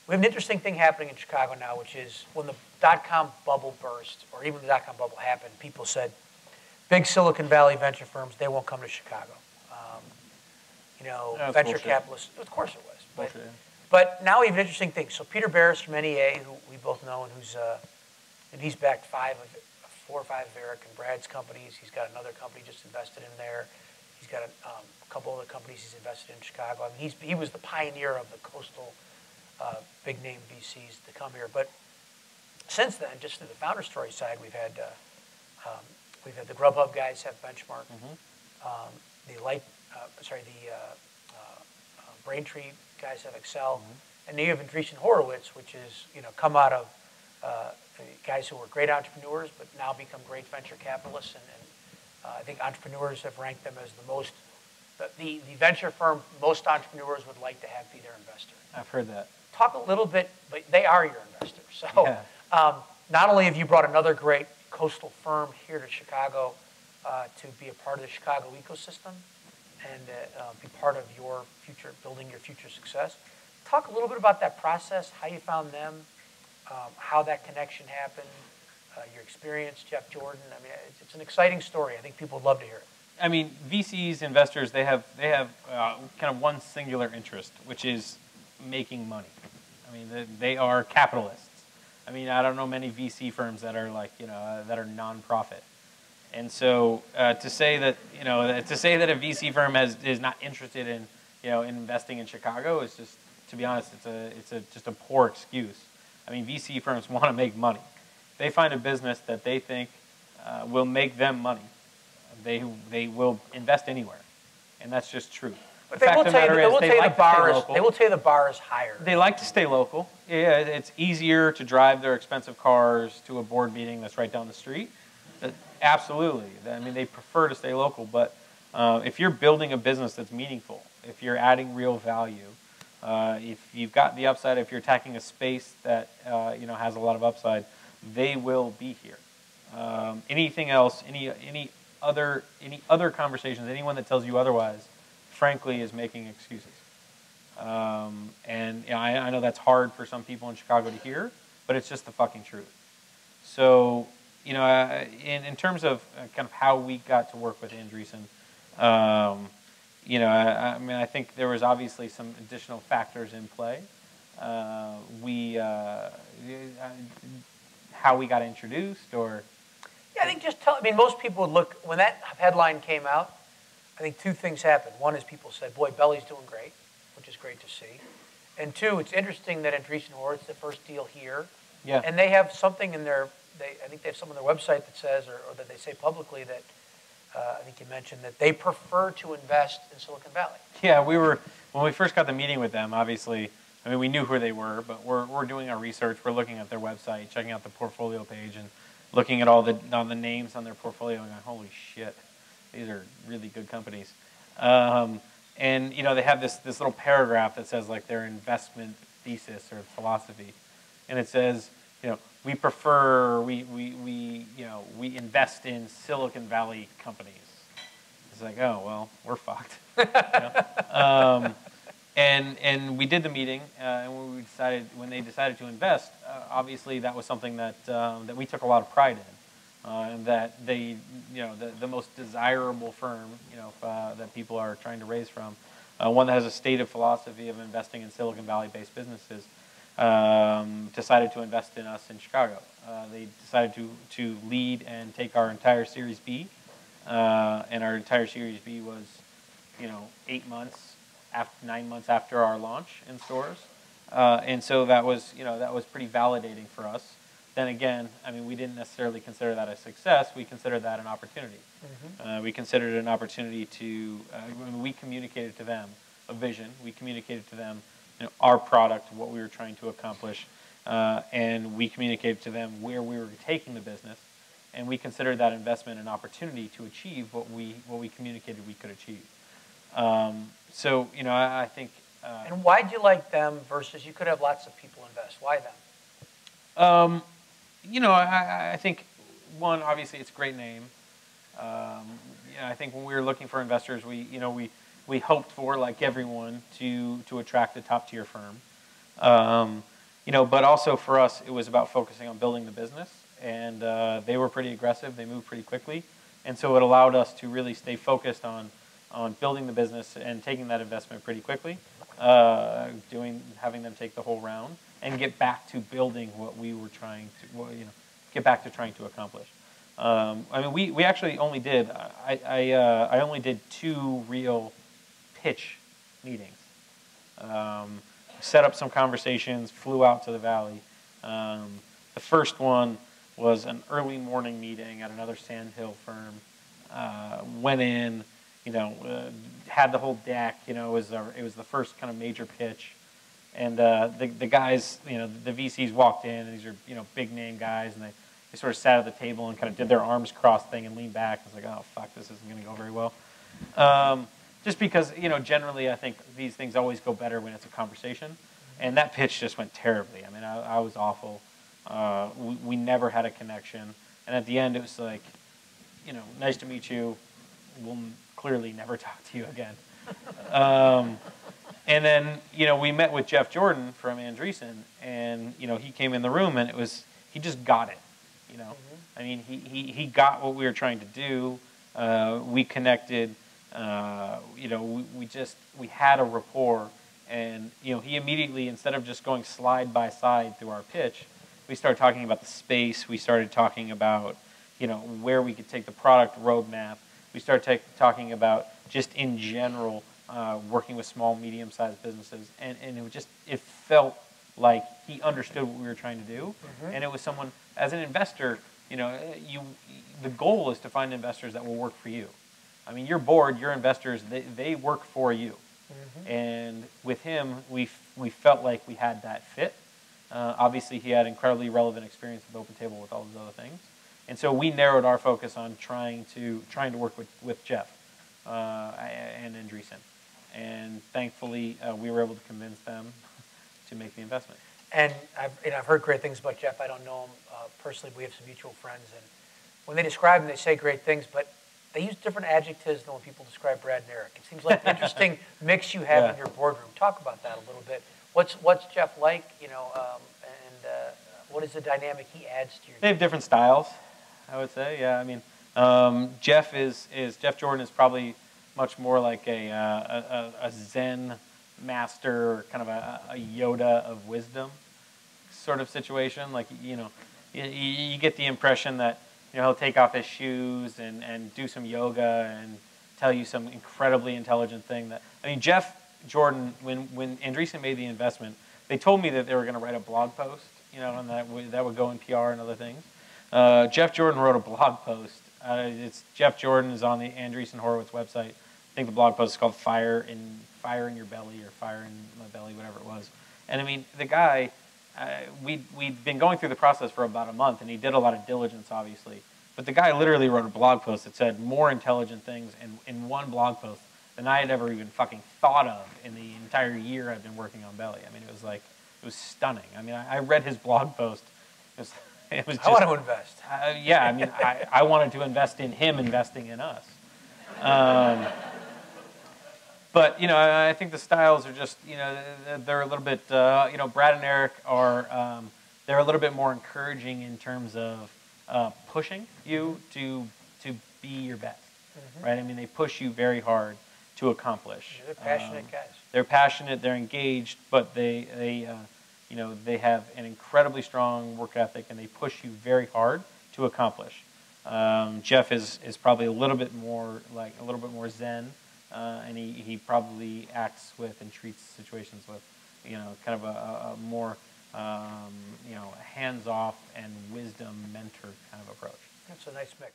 we have an interesting thing happening in Chicago now, which is when the dot-com bubble burst, or even the dot-com bubble happened, people said, big Silicon Valley venture firms, they won't come to Chicago. You know, venture capitalists, of course it was. But now we have an interesting thing. So Peter Barris from NEA, who we both know, and he's backed 4 or 5 of Eric and Brad's companies. He's got another company just invested in there. He's got a couple other companies he's invested in Chicago. I mean, he was the pioneer of the coastal big name VCs to come here. But since then, just through the founder story side, we've had the Grubhub guys have Benchmark, Braintree guys have Excel, and then you have Andreessen Horowitz, which is come out of guys who were great entrepreneurs, but now become great venture capitalists, and I think entrepreneurs have ranked them as the venture firm most entrepreneurs would like to have be their investor. I've heard that. Talk a little bit, but they are your investor. So not only have you brought another great coastal firm here to Chicago to be a part of the Chicago ecosystem and be part of your future, building your future success. Talk a little bit about that process, how you found them, how that connection happened, your experience, Jeff Jordan. I mean, it's an exciting story. I think people would love to hear it. I mean, VCs, investors, they have kind of one singular interest, which is making money. I mean, they are capitalists. I mean, I don't know many VC firms that are that are nonprofit. And so to say that a VC firm is not interested in investing in Chicago is just, to be honest, it's just a poor excuse. I mean, VC firms want to make money. They find a business that they think will make them money. They will invest anywhere, and that's just true. But they will tell you the bar is higher. They like to stay local. Yeah, it's easier to drive their expensive cars to a board meeting that's right down the street. Absolutely. I mean, they prefer to stay local. But if you're building a business that's meaningful, if you're adding real value, if you've got the upside, if you're attacking a space that has a lot of upside, they will be here. Anything else, any other conversations, anyone that tells you otherwise, frankly, is making excuses. And I know that's hard for some people in Chicago to hear, but it's just the fucking truth. So, in terms of kind of how we got to work with Andreessen, I mean, I think there was obviously some additional factors in play. How we got introduced, or yeah, I think I mean, most people would look when that headline came out. I think 2 things happened. One is people said, "Boy, Belly's doing great," which is great to see. And 2, it's interesting that Andreessen Horowitz, the first deal here, and they have something in their. I think they have something on their website that says, or that they say publicly that I think you mentioned that they prefer to invest in Silicon Valley. Yeah, when we first got the meeting with them. Obviously, I mean, we knew who they were, but we're doing our research. We're looking at their website, checking out the portfolio page, and looking at all the names on their portfolio, and going, "Holy shit, these are really good companies." And they have this little paragraph that says like their investment thesis or philosophy, and it says, we invest in Silicon Valley companies. It's like, oh well, we're fucked. And we did the meeting, and when they decided to invest, obviously that was something that we took a lot of pride in, and that they, the most desirable firm, that people are trying to raise from, one that has a stated philosophy of investing in Silicon Valley-based businesses, decided to invest in us in Chicago. They decided to lead and take our entire Series B, and our entire Series B was, 9 months after our launch in stores, and so that was pretty validating for us. Then again, I mean, we didn't necessarily consider that a success. We considered that an opportunity. We considered it an opportunity to. We communicated to them a vision. We communicated to them, our product, what we were trying to accomplish, and we communicated to them where we were taking the business, and we considered that investment an opportunity to achieve what we communicated we could achieve. So, I think. And why'd you like them versus you could have lots of people invest? Why them? I think, one, obviously it's a great name. I think when we were looking for investors, we hoped for, like everyone, to attract a top tier firm. But also for us, it was about focusing on building the business, and they were pretty aggressive. They moved pretty quickly, and so it allowed us to really stay focused on building the business and taking that investment pretty quickly, having them take the whole round, and get back to building what we were trying to, get back to trying to accomplish. I mean, we actually only did, I only did 2 real pitch meetings. Set up some conversations, flew out to the Valley. The first one was an early morning meeting at another sandhill firm. Went in, had the whole deck. It was the first kind of major pitch, and the guys, the VCs walked in, and these are big name guys, and they sort of sat at the table and kind of did their arms crossed thing and leaned back. I was like, oh fuck, this isn't going to go very well. Just because generally I think these things always go better when it's a conversation, and that pitch just went terribly. I mean, I was awful. We never had a connection, and at the end it was like, nice to meet you. We'll clearly never talk to you again. And then we met with Jeff Jordan from Andreessen, and he came in the room, and he just got it. I mean, he got what we were trying to do. We connected. We had a rapport, and he immediately, instead of just going slide by slide through our pitch, we started talking about the space. We started talking about where we could take the product roadmap. We started talking about just in general working with small, medium-sized businesses, and it felt like he understood what we were trying to do, and it was someone, as an investor, the goal is to find investors that will work for you. I mean, your board, your investors, they work for you. And with him, we felt like we had that fit. Obviously, he had incredibly relevant experience with OpenTable with all those other things. And so we narrowed our focus on trying to work with Jeff and Andreessen. And thankfully, we were able to convince them to make the investment. And I've heard great things about Jeff. I don't know him personally. We have some mutual friends, and when they describe him, they say great things, but they use different adjectives than when people describe Brad and Eric. It seems like an interesting mix you have in your boardroom. Talk about that a little bit. What's Jeff like? What is the dynamic he adds to your? They have different styles, I would say. Yeah, I mean, Jeff Jordan is probably much more like a Zen master, kind of a Yoda of wisdom sort of situation. Like you get the impression that he'll take off his shoes and do some yoga and tell you some incredibly intelligent thing. Jeff Jordan, when Andreessen made the investment, they told me that they were going to write a blog post, and that would go in PR and other things. Jeff Jordan wrote a blog post. Jeff Jordan is on the Andreessen Horowitz website. I think the blog post is called Fire in Your Belly or Fire in My Belly, whatever it was. And I mean, the guy, we'd been going through the process for about a month, and he did a lot of diligence, obviously. But the guy literally wrote a blog post that said more intelligent things in one blog post than I had ever even fucking thought of in the entire year I've been working on Belly. I mean, it was stunning. I mean, I read his blog post. It was just, I want to invest. Yeah, I mean, I wanted to invest in him investing in us. But I think the styles are just they're a little bit Brad and Eric are they're a little bit more encouraging in terms of pushing you to be your best, right? I mean, they push you very hard to accomplish. They're passionate guys. They're passionate. They're engaged, but they have an incredibly strong work ethic, and they push you very hard to accomplish. Jeff is probably a little bit more zen. And he probably acts with and treats situations with, kind of a more, hands-off and wisdom mentor kind of approach. That's a nice mix.